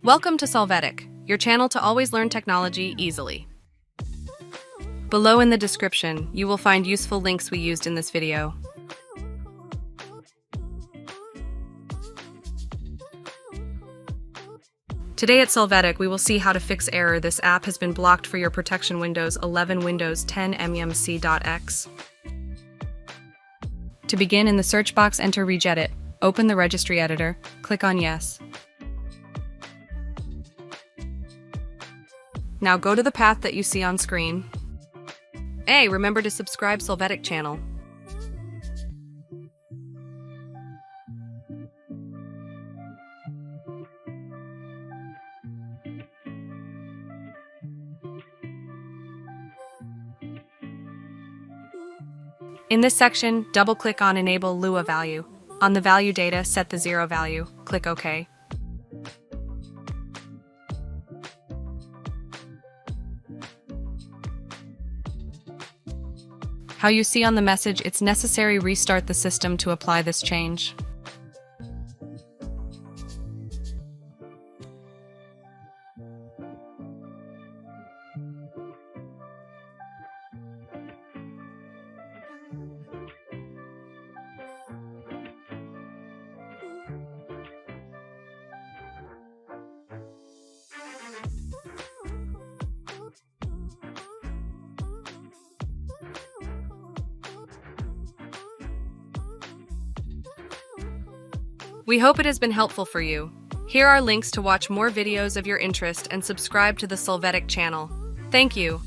Welcome to Solvetic, your channel to always learn technology easily. Below in the description, you will find useful links we used in this video. Today at Solvetic, we will see how to fix error this app has been blocked for your protection Windows 11 Windows 10 MMC.EXE. To begin, in the search box, enter regedit. Open the registry editor, click on Yes. Now go to the path that you see on screen. Hey, remember to subscribe Solvetic channel. In this section, double-click on Enable Lua value. On the value data, set the 0 value. Click OK. How you see on the message, it's necessary restart the system to apply this change. We hope it has been helpful for you. Here are links to watch more videos of your interest and subscribe to the Solvetic channel. Thank you.